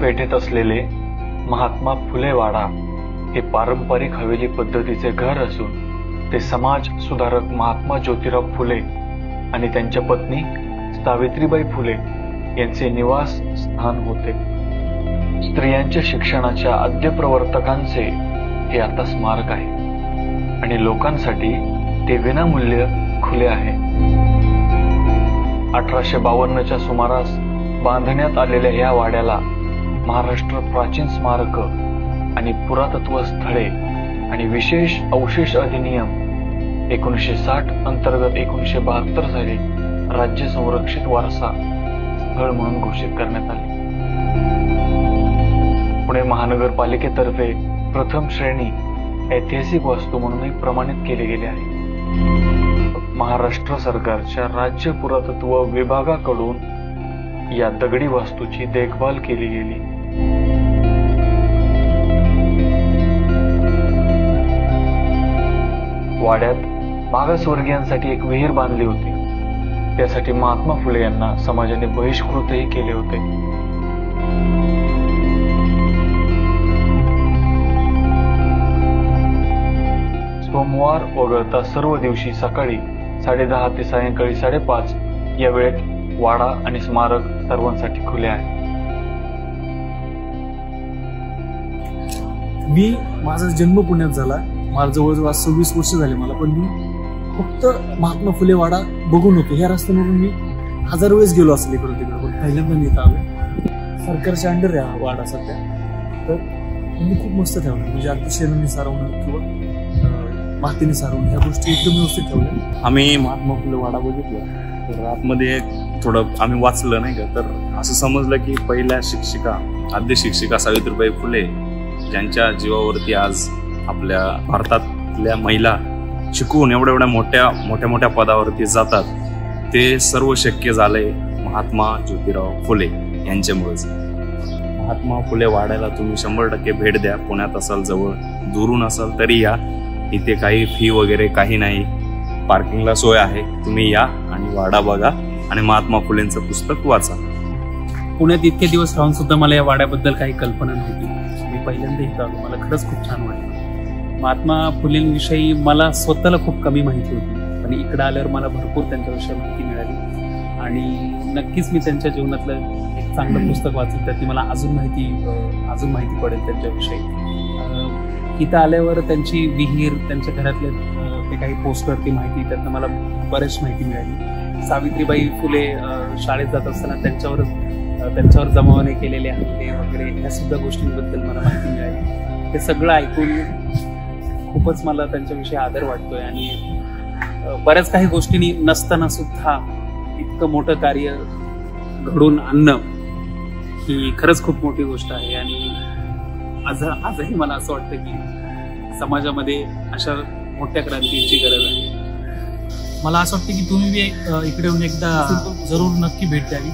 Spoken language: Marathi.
पेठेत असलेले महात्मा फुले वाडा हे पारंपरिक हवेली पद्धतीचे घर असून ते समाज सुधारक महात्मा ज्योतिराव फुले आणि त्यांच्या पत्नी सावित्रीबाई फुले यांचे निवास स्थान होते। स्त्रियांच्या शिक्षणाच्या आद्यप्रवर्तकांचे हे आता स्मारक आहे आणि लोकांसाठी ते विनामूल्य खुले आहे। 1852च्या सुमारास बांधण्यात आलेल्या या वाड्याला महाराष्ट्र प्राचीन स्मारक आणि पुरातत्व स्थळे आणि विशेष अवशेष अधिनियम 1960 अंतर्गत 1972 साली राज्य संरक्षित वारसा स्थळ म्हणून घोषित करण्यात आले। पुणे महानगरपालिकेतर्फे प्रथम श्रेणी ऐतिहासिक वास्तू म्हणूनही प्रमाणित केले गेले आहे। महाराष्ट्र सरकारच्या राज्य पुरातत्व विभागाकडून या दगडी वास्तूची देखभाल केली गेली। वाड्यात मागासवर्गीयांसाठी एक विहीर बांधली होती। त्यासाठी महात्मा फुले यांना समाजाने बहिष्कृतही केले होते। सोमवार वगळता सर्व दिवशी सकाळी 10:30 ते सायंकाळी 5:30 या वेळेत वाडा आणि स्मारक सर्वांसाठी खुले आहे। माझा जन्म पुण्यात झाला, मला जवळजवळ 26 वर्ष झाले मला, पण मी फक्त महात्मा फुले वाडा बघून होतो। ह्या रस्त्यावरून मी 1000 वेळेस गेलो असेल इकडून तिकडे, पण पहिल्यांदा मी इथं आलो। सरकारच्या अंडर आहे वाडा सध्या, तर मी खूप मस्त ठेवलं, म्हणजे अगदी शेणाने सारवणं किंवा मातीने सारवणं ह्या गोष्टी एकदम व्यवस्थित ठेवल्या। आम्ही महात्मा फुले वाडा बघितला, तर आतमध्ये थोडं आम्ही वाचलं नाही का, तर असं समजलं की पहिल्या शिक्षिका आद्य शिक्षिका सावित्रीबाई फुले ज्यांच्या जीवावरती आज आपल्या भारतातल्या महिला शिकून एवढ्या मोठ्या पदावरती जातात, ते सर्व शक्य झालंय महात्मा ज्योतिराव फुले यांच्यामुळेच। महात्मा फुले वाड्याला तुम्ही 100% भेट द्या। पुण्यात असाल, जवळ दुरून असाल तरी या। इथे काही फी वगैरे काही नाही, पार्किंगला सोय आहे। तुम्ही या आणि वाडा बघा आणि महात्मा फुलेंचं पुस्तक वाचा। पुण्यात इतके दिवस राहून सुद्धा मला या वाड्याबद्दल काही कल्पना नव्हती। मी पहिल्यांदा इथं आलो, मला खरंच खूप छान वाटलं। महात्मा फुलेंविषयी मला स्वतःला खूप कमी माहिती होती, पण इकडे आल्यावर मला भरपूर त्यांच्याविषयी माहिती मिळाली आणि नक्कीच मी त्यांच्या जीवनातलं एक चांगलं पुस्तक वाचेल, त्यातली मला अजून माहिती पडेल त्यांच्याविषयी। इथं आल्यावर त्यांची विहीर, त्यांच्या घरातले ते काही पोस्टर, ती माहिती, त्यातनं मला बरेच माहिती मिळाली। सावित्रीबाई फुले शाळेत जात असताना त्यांच्यावर जमावाने केलेले हल्ले वगैरे ह्या सुद्धा गोष्टींबद्दल मला माहिती मिळाली। ते सगळं ऐकून खूपच मला त्यांच्याविषयी आदर वाटतोय आणि बऱ्याच काही गोष्टींनी नसताना सुद्धा इतकं मोठं कार्य घडून आणणं ही खरंच खूप मोठी गोष्ट आहे। आणि आजही मला असं वाटतं की समाजामध्ये अशा मोठ्या क्रांतीची गरज आहे। मला असं वाटतं की तुम्ही इकडे येऊन एकदा जरूर नक्की भेट द्यावी।